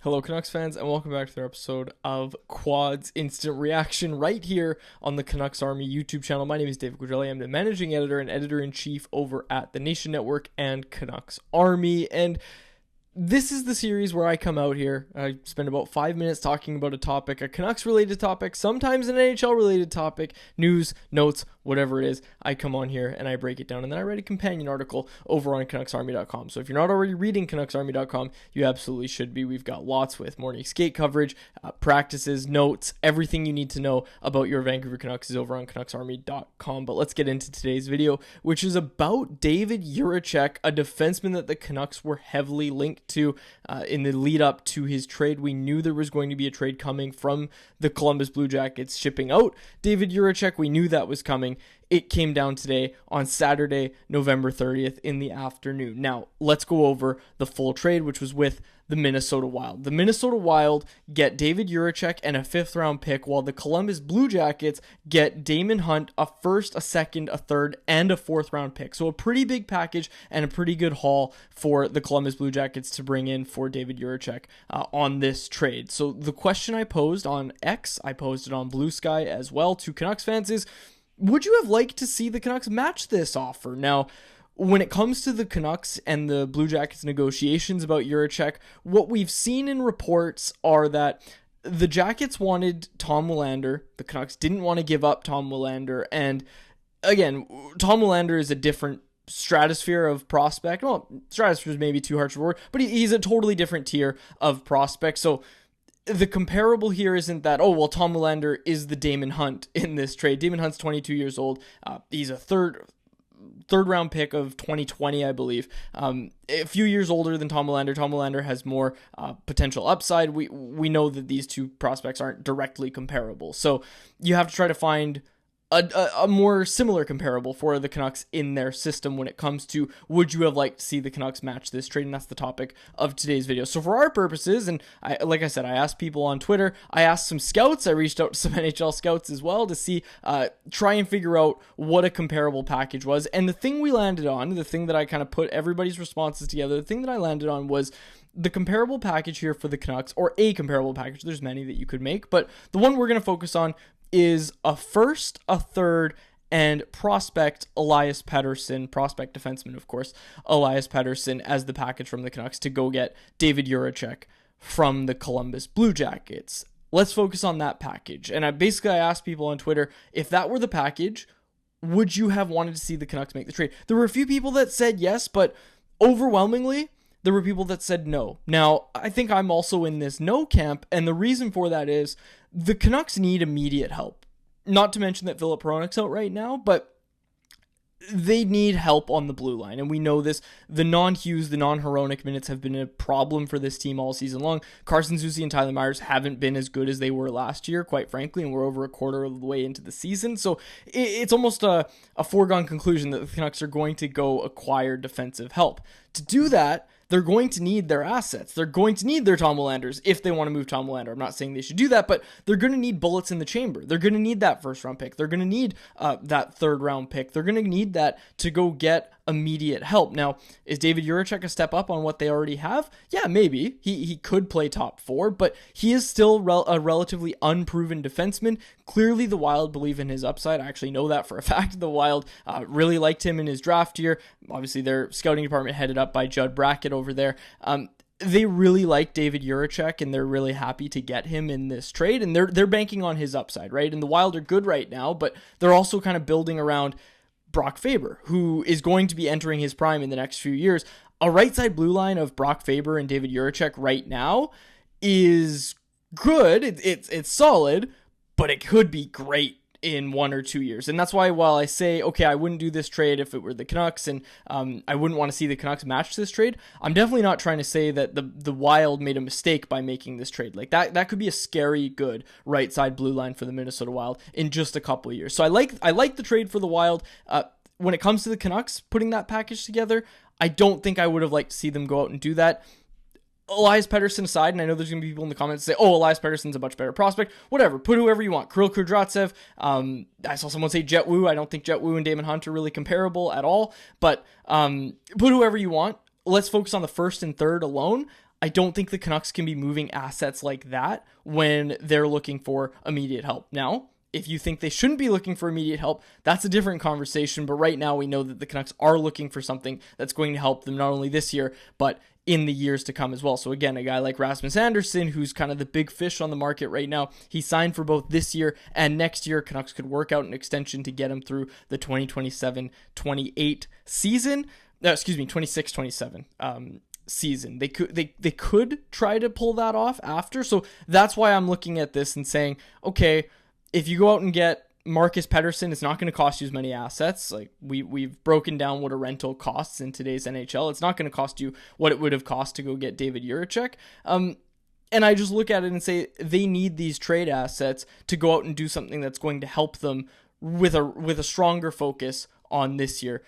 Hello, Canucks fans, and welcome back to their episode of Quad's Instant Reaction right here on the CanucksArmy YouTube channel. My name is David Quadrelli. I'm the managing editor and editor-in-chief over at the Nation Network and CanucksArmy, and this is the series where I come out here. I spend about 5 minutes talking about a topic, a Canucks-related topic, sometimes an NHL-related topic, news, notes, whatever it is. I come on here and I break it down, and then I write a companion article over on CanucksArmy.com. So if you're not already reading CanucksArmy.com, you absolutely should be. We've got lots with morning skate coverage, practices, notes, everything you need to know about your Vancouver Canucks is over on CanucksArmy.com. But let's get into today's video, which is about David Jiricek, a defenseman that the Canucks were heavily linked to in the lead up to his trade. We knew there was going to be a trade coming from the Columbus Blue Jackets shipping out David Jiricek. We knew that was coming. It came down today on Saturday, November 30th in the afternoon. Now, let's go over the full trade, which was with the Minnesota Wild. The Minnesota Wild get David Jiricek and a 5th round pick, while the Columbus Blue Jackets get Damon Hunt, a 1st, a 2nd, a 3rd, and a 4th round pick. So a pretty big package and a pretty good haul for the Columbus Blue Jackets to bring in for David Jiricek on this trade. So the question I posed on X, I posed it on Blue Sky as well to Canucks fans is, would you have liked to see the Canucks match this offer? Now, when it comes to the Canucks and the Blue Jackets negotiations about Jiricek, what we've seen in reports are that the Jackets wanted Tom Willander, the Canucks didn't want to give up Tom Willander, and again, Tom Willander is a different stratosphere of prospect. Well, stratosphere is maybe too harsh a word, but he's a totally different tier of prospect, so the comparable here isn't that, oh, well, Tom Willander is the Damon Hunt in this trade. Damon Hunt's 22 years old. He's a third round pick of 2020, I believe. A few years older than Tom Willander. Tom Willander has more potential upside. We know that these two prospects aren't directly comparable. So you have to try to find a more similar comparable for the Canucks in their system when it comes to, would you have liked to see the Canucks match this trade? And that's the topic of today's video. So for our purposes, and like I said, I asked people on Twitter, I asked some scouts, I reached out to some NHL scouts as well to see, try and figure out what a comparable package was. And the thing we landed on, the thing that I kind of put everybody's responses together, the thing that I landed on was the comparable package here for the Canucks, or a comparable package. There's many that you could make, but the one we're going to focus on is a 1st, a 3rd, and prospect Elias Pettersson, prospect defenseman, of course, Elias Pettersson as the package from the Canucks to go get David Jiricek from the Columbus Blue Jackets. Let's focus on that package. And I asked people on Twitter, if that were the package, would you have wanted to see the Canucks make the trade? There were a few people that said yes, but overwhelmingly, there were people that said no. Now, I think I'm also in this no camp, and the reason for that is the Canucks need immediate help. Not to mention that Filip Hronek's out right now, but they need help on the blue line, and we know this. The non-Hughes, the non-Hronek minutes have been a problem for this team all season long. Carson Soucy and Tyler Myers haven't been as good as they were last year, quite frankly, and we're over a quarter of the way into the season, so it's almost a foregone conclusion that the Canucks are going to go acquire defensive help. To do that, they're going to need their assets. They're going to need their Tom Willanders if they want to move Tom Willander. I'm not saying they should do that, but they're going to need bullets in the chamber. They're going to need that 1st round pick. They're going to need that 3rd round pick. They're going to need that to go get immediate help. Now, is David Jiricek a step up on what they already have? Yeah, maybe. He could play top 4, but he is still a relatively unproven defenseman. Clearly, the Wild believe in his upside. I actually know that for a fact. The Wild really liked him in his draft year. Obviously, their scouting department headed up by Judd Brackett over there. They really like David Jiricek, and they're really happy to get him in this trade, and they're banking on his upside, right? And the Wild are good right now, but they're also kind of building around Brock Faber, who is going to be entering his prime in the next few years. A right side blue line of Brock Faber and David Jiricek right now is good. It's solid, but it could be great in 1 or 2 years. And that's why, while I say, okay, I wouldn't do this trade if it were the Canucks, and I wouldn't want to see the Canucks match this trade, I'm definitely not trying to say that the Wild made a mistake by making this trade. Like, that could be a scary good right side blue line for the Minnesota Wild in just a couple of years. So I like the trade for the Wild. When it comes to the Canucks putting that package together, I don't think I would have liked to see them go out and do that. Elias Pettersson aside, and I know there's going to be people in the comments say, oh, Elias Pettersson's a much better prospect. Whatever, put whoever you want. Kirill Kudryavtsev, I saw someone say Jet Wu. I don't think Jet Wu and Damon Hunt are really comparable at all, but put whoever you want. Let's focus on the 1st and 3rd alone. I don't think the Canucks can be moving assets like that when they're looking for immediate help. Now, if you think they shouldn't be looking for immediate help, that's a different conversation. But right now we know that the Canucks are looking for something that's going to help them not only this year, but in the years to come as well. So again, a guy like Rasmus Andersson, who's kind of the big fish on the market right now, he signed for both this year and next year. Canucks could work out an extension to get him through the 2027-28 season. 26-27 season. They could try to pull that off after. So that's why I'm looking at this and saying, okay, if you go out and get Marcus Pettersson, it's not going to cost you as many assets. Like we've broken down what a rental costs in today's NHL. It's not going to cost you what it would have cost to go get David Jiricek. And I just look at it and say they need these trade assets to go out and do something that's going to help them with a stronger focus on this year,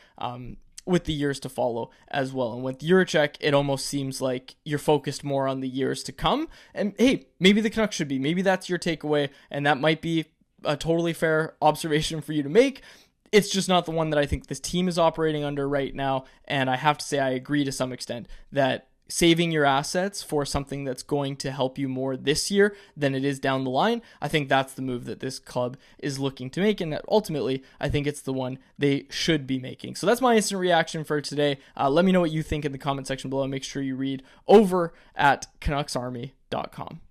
with the years to follow as well. And with Jiricek, it almost seems like you're focused more on the years to come. And hey, maybe the Canucks should be. Maybe that's your takeaway, and that might be a totally fair observation for you to make. It's just not the one that I think this team is operating under right now. And I have to say I agree to some extent that saving your assets for something that's going to help you more this year than it is down the line, I think that's the move that this club is looking to make, and that ultimately I think it's the one they should be making. So that's my instant reaction for today. Let me know what you think in the comment section below. Make sure you read over at CanucksArmy.com.